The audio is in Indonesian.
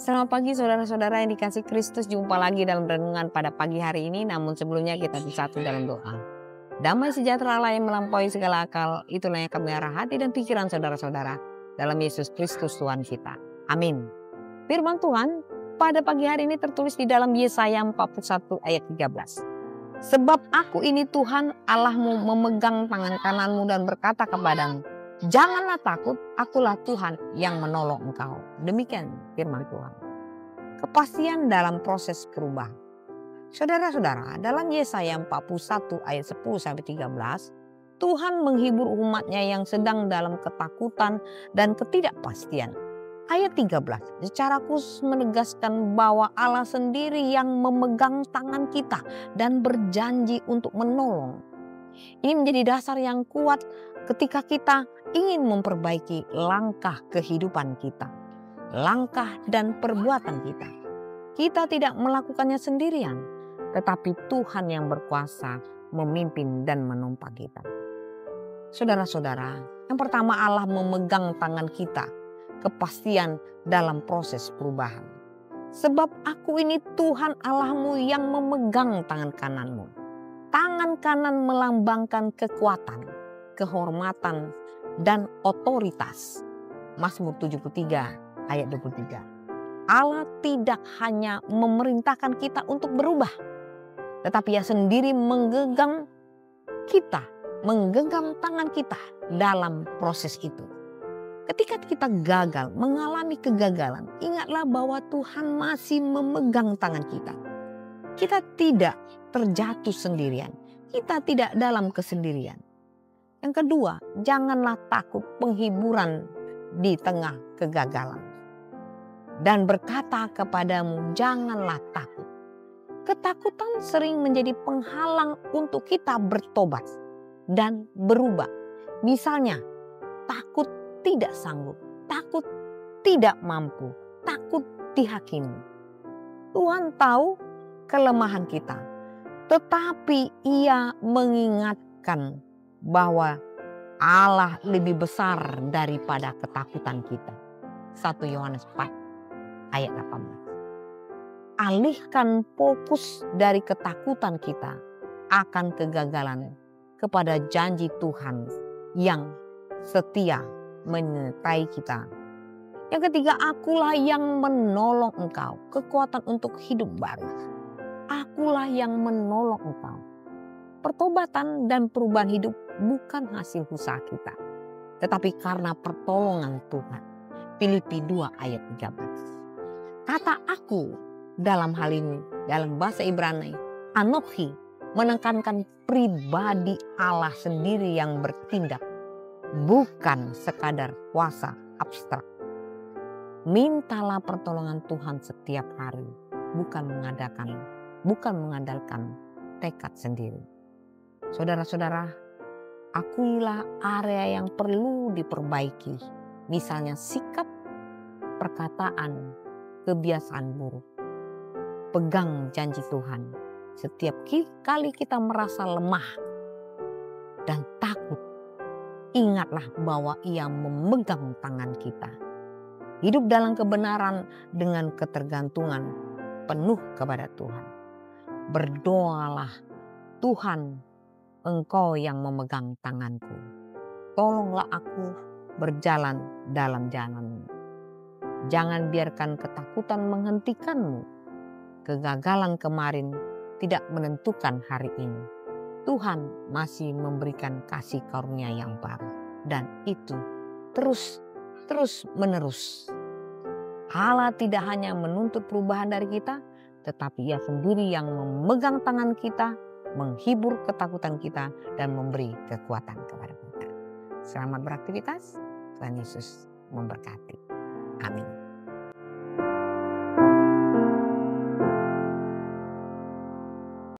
Selamat pagi saudara-saudara yang dikasih Kristus, jumpa lagi dalam renungan pada pagi hari ini. Namun sebelumnya kita bersatu dalam doa. Damai sejahtera Allah yang melampaui segala akal, itulah yang akan memelihara hati dan pikiran saudara-saudara dalam Yesus Kristus Tuhan kita. Amin. Firman Tuhan pada pagi hari ini tertulis di dalam Yesaya 41 ayat 13. Sebab aku ini Tuhan Allahmu memegang tangan kananmu dan berkata kepadamu, janganlah takut, akulah Tuhan yang menolong engkau. Demikian firman Tuhan. Kepastian dalam proses perubahan. Saudara-saudara, dalam Yesaya 41 ayat 10-13, Tuhan menghibur umatnya yang sedang dalam ketakutan dan ketidakpastian. Ayat 13 secara khusus menegaskan bahwa Allah sendiri yang memegang tangan kita dan berjanji untuk menolong. Ini menjadi dasar yang kuat ketika kita ingin memperbaiki langkah kehidupan kita, langkah dan perbuatan kita. Kita tidak melakukannya sendirian, tetapi Tuhan yang berkuasa memimpin dan menopang kita. Saudara-saudara, yang pertama Allah memegang tangan kita, kepastian dalam proses perubahan. Sebab aku ini Tuhan Allahmu yang memegang tangan kananmu. Tangan kanan melambangkan kekuatan, kehormatan, dan otoritas. Mazmur 73 ayat 23. Allah tidak hanya memerintahkan kita untuk berubah, tetapi Ia sendiri menggenggam kita, menggenggam tangan kita dalam proses itu. Ketika kita gagal, mengalami kegagalan, ingatlah bahwa Tuhan masih memegang tangan kita. Kita tidak terjatuh sendirian. Kita tidak dalam kesendirian. Yang kedua, janganlah takut penghiburan di tengah kegagalan. Dan berkata kepadamu, janganlah takut. Ketakutan sering menjadi penghalang untuk kita bertobat dan berubah. Misalnya, takut tidak sanggup, takut tidak mampu, takut dihakimi. Tuhan tahu kelemahan kita, tetapi Ia mengingatkan bahwa Allah lebih besar daripada ketakutan kita. 1 Yohanes 4 ayat 18. Alihkan fokus dari ketakutan kita akan kegagalan kepada janji Tuhan yang setia menyertai kita. Yang ketiga, akulah yang menolong engkau, kekuatan untuk hidup baru. Akulah yang menolong engkau. Pertobatan dan perubahan hidup bukan hasil usaha kita, tetapi karena pertolongan Tuhan. Filipi 2 ayat 13. Kata aku dalam hal ini, dalam bahasa Ibrani, Anochi, menekankan pribadi Allah sendiri yang bertindak, bukan sekadar kuasa abstrak. Mintalah pertolongan Tuhan setiap hari, bukan mengandalkan tekad sendiri. Saudara-saudara, akuilah area yang perlu diperbaiki, misalnya sikap, perkataan, kebiasaan buruk. Pegang janji Tuhan. Setiap kali kita merasa lemah dan takut, ingatlah bahwa Ia memegang tangan kita. Hidup dalam kebenaran dengan ketergantungan penuh kepada Tuhan. Berdoalah, Tuhan, Engkau yang memegang tanganku. Tolonglah aku berjalan dalam jalan-Mu. Jangan biarkan ketakutan menghentikanmu. Kegagalan kemarin tidak menentukan hari ini. Tuhan masih memberikan kasih karunia yang baru. Dan itu terus menerus. Allah tidak hanya menuntut perubahan dari kita, tetapi Ia sendiri yang memegang tangan kita, menghibur ketakutan kita, dan memberi kekuatan kepada kita. Selamat beraktivitas. Tuhan Yesus memberkati. Amin.